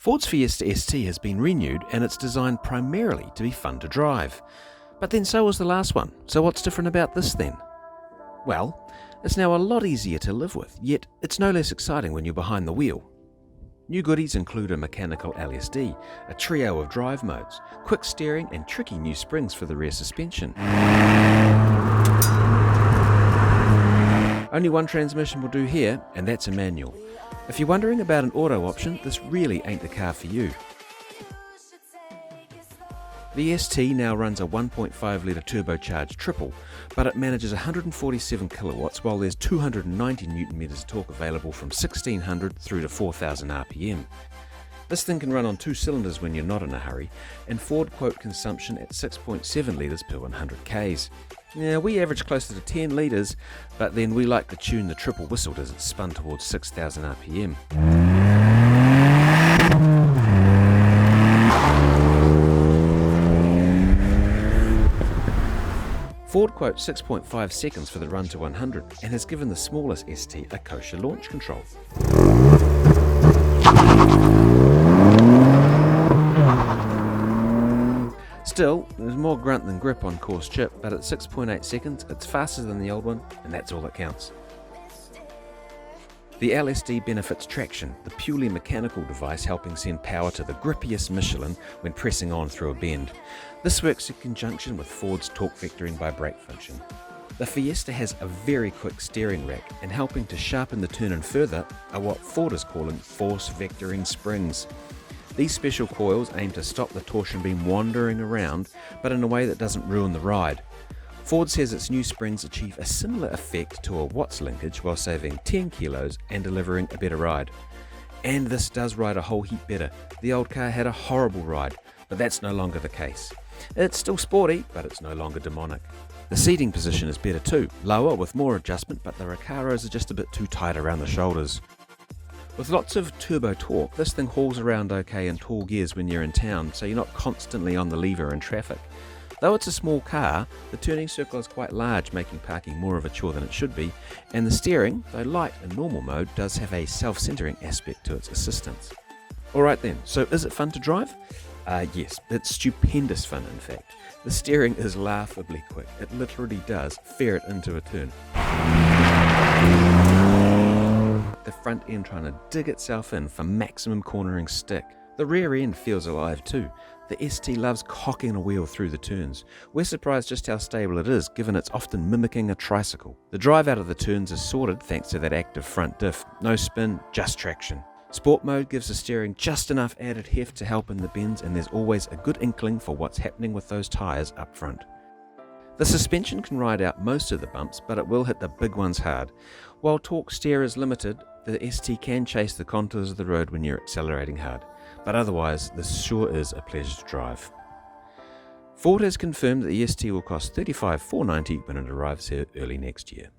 Ford's Fiesta ST has been renewed and it's designed primarily to be fun to drive. But then so was the last one, so what's different about this then? Well, it's now a lot easier to live with, yet it's no less exciting when you're behind the wheel. New goodies include a mechanical LSD, a trio of drive modes, quick steering and tricky new springs for the rear suspension. Only one transmission will do here, and that's a manual. If you're wondering about an auto option, this really ain't the car for you. The ST now runs a 1.5 litre turbocharged triple, but it manages 147 kilowatts while there's 290 Nm of torque available from 1600 through to 4000 RPM. This thing can run on 2 cylinders when you're not in a hurry, and Ford quote consumption at 6.7 litres per 100 k's. Now, we average closer to 10 litres, but then we like to tune the triple whistled as it's spun towards 6000 RPM. Ford quotes 6.5 seconds for the run to 100 and has given the smallest ST a kosher launch control. Still, there's more grunt than grip on coarse chip, but at 6.8 seconds it's faster than the old one, and that's all that counts. The LSD benefits traction, the purely mechanical device helping send power to the grippiest Michelin when pressing on through a bend. This works in conjunction with Ford's torque vectoring by brake function. The Fiesta has a very quick steering rack, and helping to sharpen the turn-in further are what Ford is calling force vectoring springs. These special coils aim to stop the torsion beam wandering around, but in a way that doesn't ruin the ride. Ford says its new springs achieve a similar effect to a Watts linkage while saving 10 kilos and delivering a better ride. And this does ride a whole heap better. The old car had a horrible ride, but that's no longer the case. It's still sporty, but it's no longer demonic. The seating position is better too, lower with more adjustment, but the Recaros are just a bit too tight around the shoulders. With lots of turbo torque, this thing hauls around okay in tall gears when you're in town, so you're not constantly on the lever in traffic. Though it's a small car, the turning circle is quite large, making parking more of a chore than it should be, and the steering, though light in normal mode, does have a self-centering aspect to its assistance. Alright then, so is it fun to drive? Yes, it's stupendous fun in fact. The steering is laughably quick, it literally does ferret into a turn. The front end trying to dig itself in for maximum cornering stick. The rear end feels alive too. The ST loves cocking a wheel through the turns. We're surprised just how stable it is, given it's often mimicking a tricycle. The drive out of the turns is sorted thanks to that active front diff. No spin, just traction. Sport mode gives the steering just enough added heft to help in the bends, and there's always a good inkling for what's happening with those tyres up front. The suspension can ride out most of the bumps, but it will hit the big ones hard. While torque steer is limited, the ST can chase the contours of the road when you're accelerating hard. But otherwise, this sure is a pleasure to drive. Ford has confirmed that the ST will cost $35,490 when it arrives here early next year.